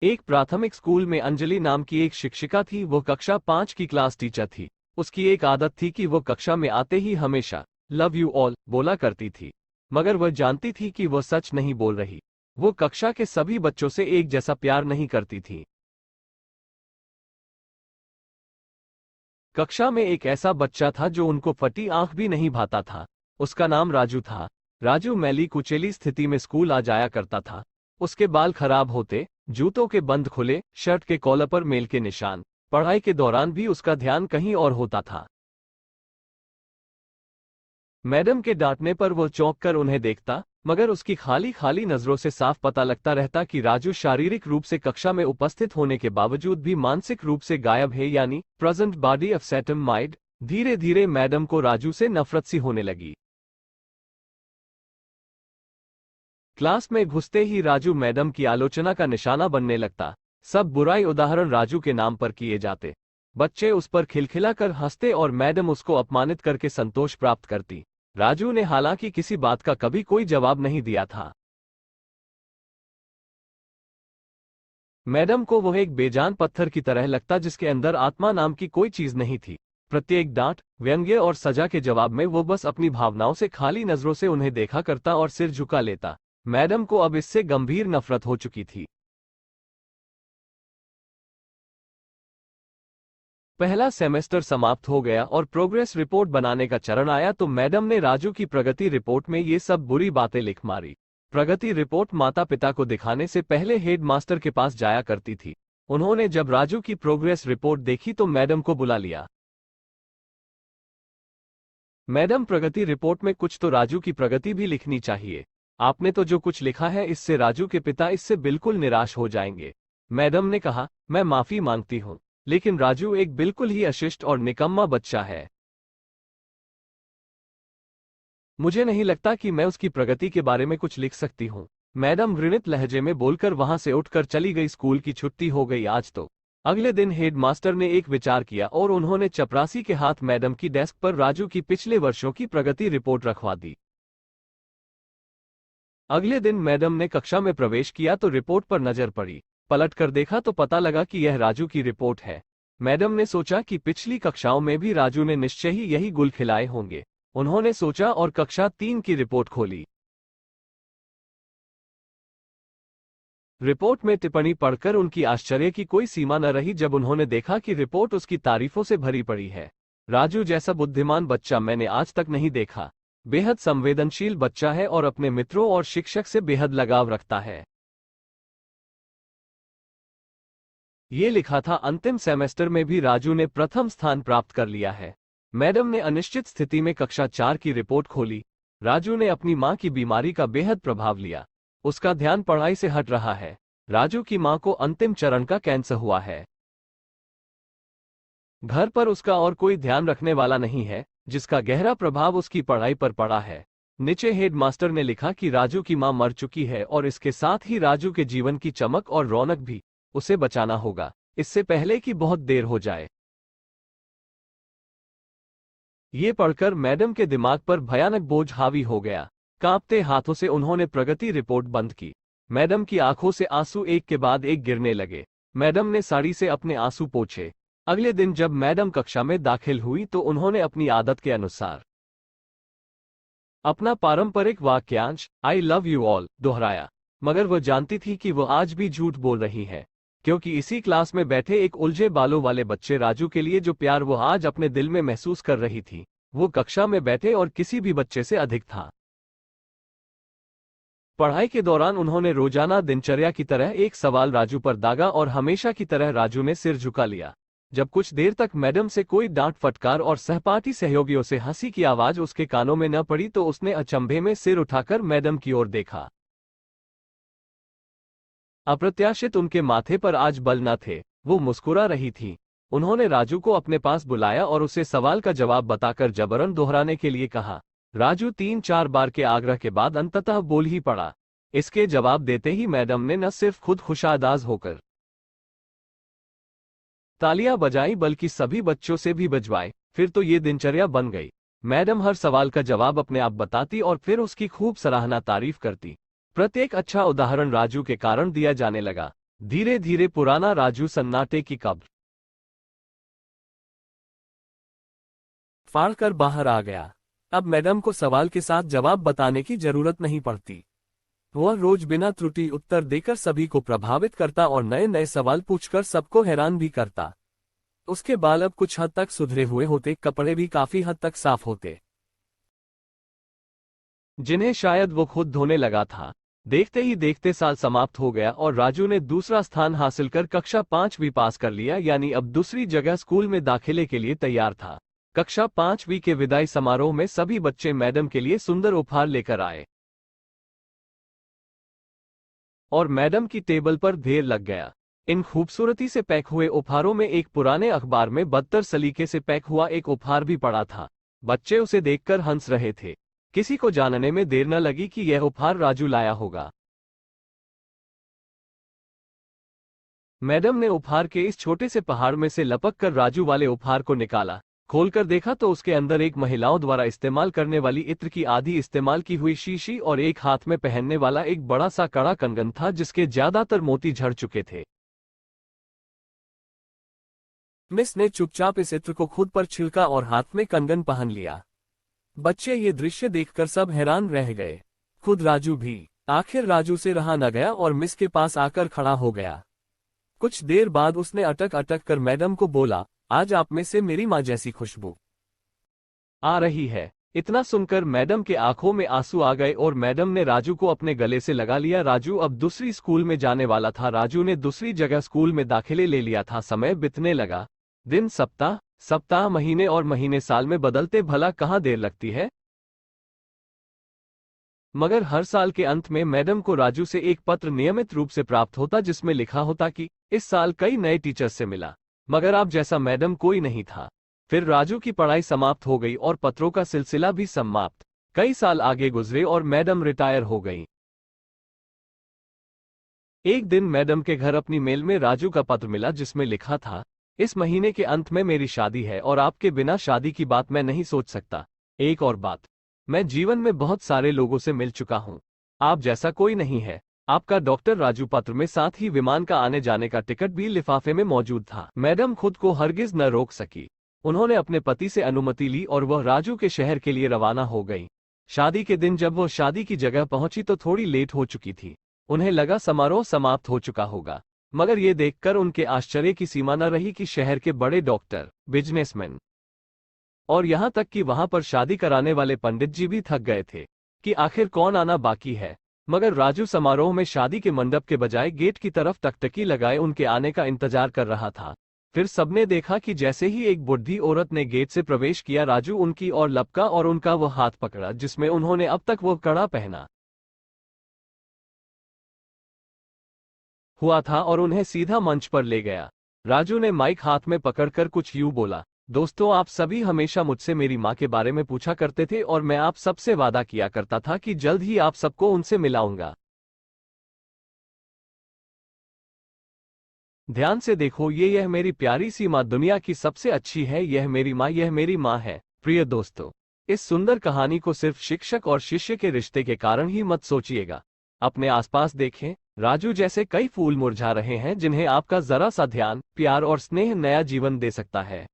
एक प्राथमिक स्कूल में अंजलि नाम की एक शिक्षिका थी। वो कक्षा 5 की क्लास टीचर थी। उसकी एक आदत थी कि वो कक्षा में आते ही हमेशा लव यू ऑल बोला करती थी, मगर वह जानती थी कि वह सच नहीं बोल रही। वो कक्षा के सभी बच्चों से एक जैसा प्यार नहीं करती थी। कक्षा में एक ऐसा बच्चा था जो उनको फटी आंख भी नहीं भाता था। उसका नाम राजू था। राजू मैली कुचेली स्थिति में स्कूल आ जाया करता था। उसके बाल खराब होते, जूतों के बंद खुले, शर्ट के कॉलर पर मेल के निशान। पढ़ाई के दौरान भी उसका ध्यान कहीं और होता था। मैडम के डांटने पर वो चौंक कर उन्हें देखता, मगर उसकी खाली खाली नजरों से साफ पता लगता रहता कि राजू शारीरिक रूप से कक्षा में उपस्थित होने के बावजूद भी मानसिक रूप से गायब है, यानी प्रेजेंट बॉडी एब्सेंट माइंड। धीरे धीरे मैडम को राजू से नफरत सी होने लगी। क्लास में घुसते ही राजू मैडम की आलोचना का निशाना बनने लगता। सब बुराई उदाहरण राजू के नाम पर किए जाते। बच्चे उस पर खिलखिलाकर हंसते और मैडम उसको अपमानित करके संतोष प्राप्त करती। राजू ने हालांकि किसी बात का कभी कोई जवाब नहीं दिया था। मैडम को वह एक बेजान पत्थर की तरह लगता जिसके अंदर आत्मा नाम की कोई चीज नहीं थी। प्रत्येक डांट, व्यंग्य और सजा के जवाब में वो बस अपनी भावनाओं से खाली नजरों से उन्हें देखा करता और सिर झुका लेता। मैडम को अब इससे गंभीर नफरत हो चुकी थी। पहला सेमेस्टर समाप्त हो गया और प्रोग्रेस रिपोर्ट बनाने का चरण आया तो मैडम ने राजू की प्रगति रिपोर्ट में ये सब बुरी बातें लिख मारी। प्रगति रिपोर्ट माता पिता को दिखाने से पहले हेड मास्टर के पास जाया करती थी। उन्होंने जब राजू की प्रोग्रेस रिपोर्ट देखी तो मैडम को बुला लिया। मैडम, प्रगति रिपोर्ट में कुछ तो राजू की प्रगति भी लिखनी चाहिए। आपने तो जो कुछ लिखा है इससे राजू के पिता इससे बिल्कुल निराश हो जाएंगे। मैडम ने कहा, मैं माफी मांगती हूं, लेकिन राजू एक बिल्कुल ही अशिष्ट और निकम्मा बच्चा है। मुझे नहीं लगता कि मैं उसकी प्रगति के बारे में कुछ लिख सकती हूँ। मैडम घृणित लहजे में बोलकर वहां से उठकर चली गई। स्कूल की छुट्टी हो गई आज तो। अगले दिन हेडमास्टर ने एक विचार किया और उन्होंने चपरासी के हाथ मैडम की डेस्क पर राजू की पिछले वर्षों की प्रगति रिपोर्ट रखवा दी। अगले दिन मैडम ने कक्षा में प्रवेश किया तो रिपोर्ट पर नजर पड़ी। पलट कर देखा तो पता लगा कि यह राजू की रिपोर्ट है। मैडम ने सोचा कि पिछली कक्षाओं में भी राजू ने निश्चय ही यही गुल खिलाए होंगे। उन्होंने सोचा और कक्षा 3 की रिपोर्ट खोली। रिपोर्ट में टिप्पणी पढ़कर उनकी आश्चर्य की कोई सीमा न रही जब उन्होंने देखा कि रिपोर्ट उसकी तारीफों से भरी पड़ी है। राजू जैसा बुद्धिमान बच्चा मैंने आज तक नहीं देखा। बेहद संवेदनशील बच्चा है और अपने मित्रों और शिक्षक से बेहद लगाव रखता है। ये लिखा था, अंतिम सेमेस्टर में भी राजू ने प्रथम स्थान प्राप्त कर लिया है। मैडम ने अनिश्चित स्थिति में कक्षा 4 की रिपोर्ट खोली। राजू ने अपनी मां की बीमारी का बेहद प्रभाव लिया। उसका ध्यान पढ़ाई से हट रहा है। राजू की मां को अंतिम चरण का कैंसर हुआ है। घर पर उसका और कोई ध्यान रखने वाला नहीं है, जिसका गहरा प्रभाव उसकी पढ़ाई पर पड़ा है। नीचे हेडमास्टर ने लिखा कि राजू की मां मर चुकी है और इसके साथ ही राजू के जीवन की चमक और रौनक भी। उसे बचाना होगा, इससे पहले कि बहुत देर हो जाए। ये पढ़कर मैडम के दिमाग पर भयानक बोझ हावी हो गया। कांपते हाथों से उन्होंने प्रगति रिपोर्ट बंद की। मैडम की आंखों से आंसू एक के बाद एक गिरने लगे। मैडम ने साड़ी से अपने आंसू पोंछे। अगले दिन जब मैडम कक्षा में दाखिल हुई तो उन्होंने अपनी आदत के अनुसार अपना पारंपरिक वाक्यांश आई लव यू ऑल दोहराया, मगर वह जानती थी कि वह आज भी झूठ बोल रही है, क्योंकि इसी क्लास में बैठे एक उलझे बालों वाले बच्चे राजू के लिए जो प्यार वो आज अपने दिल में महसूस कर रही थी, वो कक्षा में बैठे और किसी भी बच्चे से अधिक था। पढ़ाई के दौरान उन्होंने रोजाना दिनचर्या की तरह एक सवाल राजू पर दागा और हमेशा की तरह राजू ने सिर झुका लिया। जब कुछ देर तक मैडम से कोई डांट फटकार और सहपाठी सहयोगियों से हंसी की आवाज उसके कानों में न पड़ी तो उसने अचंभे में सिर उठाकर मैडम की ओर देखा। अप्रत्याशित उनके माथे पर आज बल न थे, वो मुस्कुरा रही थी। उन्होंने राजू को अपने पास बुलाया और उसे सवाल का जवाब बताकर जबरन दोहराने के लिए कहा। राजू 3-4 बार के आग्रह के बाद अंततः बोल ही पड़ा। इसके जवाब देते ही मैडम ने न सिर्फ खुद खुशादाज होकर तालियां बजाई बल्कि सभी बच्चों से भी बजवाए। फिर तो ये दिनचर्या बन गई। मैडम हर सवाल का जवाब अपने आप बताती और फिर उसकी खूब सराहना तारीफ करती। प्रत्येक अच्छा उदाहरण राजू के कारण दिया जाने लगा। धीरे धीरे पुराना राजू सन्नाटे की कब्र फाड़ कर बाहर आ गया। अब मैडम को सवाल के साथ जवाब बताने की जरूरत नहीं पड़ती। वह रोज बिना त्रुटि उत्तर देकर सभी को प्रभावित करता और नए नए सवाल पूछकर सबको हैरान भी करता। उसके बाल अब कुछ हद तक सुधरे हुए होते, कपड़े भी काफी हद तक साफ होते, जिन्हें शायद वो खुद धोने लगा था। देखते ही देखते साल समाप्त हो गया और राजू ने दूसरा स्थान हासिल कर कक्षा 5वीं पास कर लिया, यानी अब दूसरी जगह स्कूल में दाखिले के लिए तैयार था। कक्षा 5वीं के विदाई समारोह में सभी बच्चे मैडम के लिए सुंदर उपहार लेकर आए और मैडम की टेबल पर ढेर लग गया। इन खूबसूरती से पैक हुए उपहारों में एक पुराने अखबार में बदतर सलीके से पैक हुआ एक उपहार भी पड़ा था। बच्चे उसे देखकर हंस रहे थे। किसी को जानने में देर न लगी कि यह उपहार राजू लाया होगा। मैडम ने उपहार के इस छोटे से पहाड़ में से लपक कर राजू वाले उपहार को निकाला। खोलकर देखा तो उसके अंदर एक महिलाओं द्वारा इस्तेमाल करने वाली इत्र की आधी इस्तेमाल की हुई शीशी और एक हाथ में पहनने वाला एक बड़ा सा कड़ा कंगन था, जिसके ज्यादातर मोती झड़ चुके थे। मिस ने चुपचाप इस इत्र को खुद पर छिलका और हाथ में कंगन पहन लिया। बच्चे ये दृश्य देखकर सब हैरान रह गए, खुद राजू भी। आखिर राजू से रहा न गया और मिस के पास आकर खड़ा हो गया। कुछ देर बाद उसने अटक अटक कर मैडम को बोला, आज आप में से मेरी माँ जैसी खुशबू आ रही है। इतना सुनकर मैडम के आंखों में आंसू आ गए और मैडम ने राजू को अपने गले से लगा लिया। राजू अब दूसरी स्कूल में जाने वाला था। राजू ने दूसरी जगह स्कूल में दाखिले ले लिया था। समय बीतने लगा। दिन सप्ताह, सप्ताह महीने और महीने साल में बदलते, भला कहाँ देर लगती है। मगर हर साल के अंत में मैडम को राजू से एक पत्र नियमित रूप से प्राप्त होता, जिसमें लिखा होता कि इस साल कई नए टीचर्स से मिला, मगर आप जैसा मैडम कोई नहीं था। फिर राजू की पढ़ाई समाप्त हो गई और पत्रों का सिलसिला भी समाप्त। कई साल आगे गुजरे और मैडम रिटायर हो गई। एक दिन मैडम के घर अपनी मेल में राजू का पत्र मिला, जिसमें लिखा था, इस महीने के अंत में मेरी शादी है और आपके बिना शादी की बात मैं नहीं सोच सकता। एक और बात, मैं जीवन में बहुत सारे लोगों से मिल चुका हूं, आप जैसा कोई नहीं है। आपका डॉक्टर राजू। पत्र में साथ ही विमान का आने जाने का टिकट भी लिफाफे में मौजूद था। मैडम खुद को हरगिज न रोक सकी। उन्होंने अपने पति से अनुमति ली और वह राजू के शहर के लिए रवाना हो गई। शादी के दिन जब वह शादी की जगह पहुंची तो थोड़ी लेट हो चुकी थी। उन्हें लगा समारोह समाप्त हो चुका होगा, मगर यह देखकर उनके आश्चर्य की सीमा न रही कि शहर के बड़े डॉक्टर, बिजनेसमैन और यहां तक कि वहां पर शादी कराने वाले पंडित जी भी थक गए थे कि आखिर कौन आना बाकी है। मगर राजू समारोह में शादी के मंडप के बजाय गेट की तरफ टकटकी लगाए उनके आने का इंतजार कर रहा था। फिर सबने देखा कि जैसे ही एक बुढ़ी औरत ने गेट से प्रवेश किया, राजू उनकी ओर लपका और उनका वह हाथ पकड़ा जिसमें उन्होंने अब तक वो कड़ा पहना हुआ था और उन्हें सीधा मंच पर ले गया। राजू ने माइक हाथ में पकड़कर कुछ यूं बोला, दोस्तों, आप सभी हमेशा मुझसे मेरी माँ के बारे में पूछा करते थे और मैं आप सबसे वादा किया करता था कि जल्द ही आप सबको उनसे मिलाऊंगा। ध्यान से देखो, यह मेरी प्यारी सी माँ दुनिया की सबसे अच्छी है। यह मेरी माँ है। प्रिय दोस्तों, इस सुंदर कहानी को सिर्फ शिक्षक और शिष्य के रिश्ते के कारण ही मत सोचिएगा। अपने आसपास देखें, राजू जैसे कई फूल मुरझा रहे हैं जिन्हें आपका जरा सा ध्यान, प्यार और स्नेह नया जीवन दे सकता है।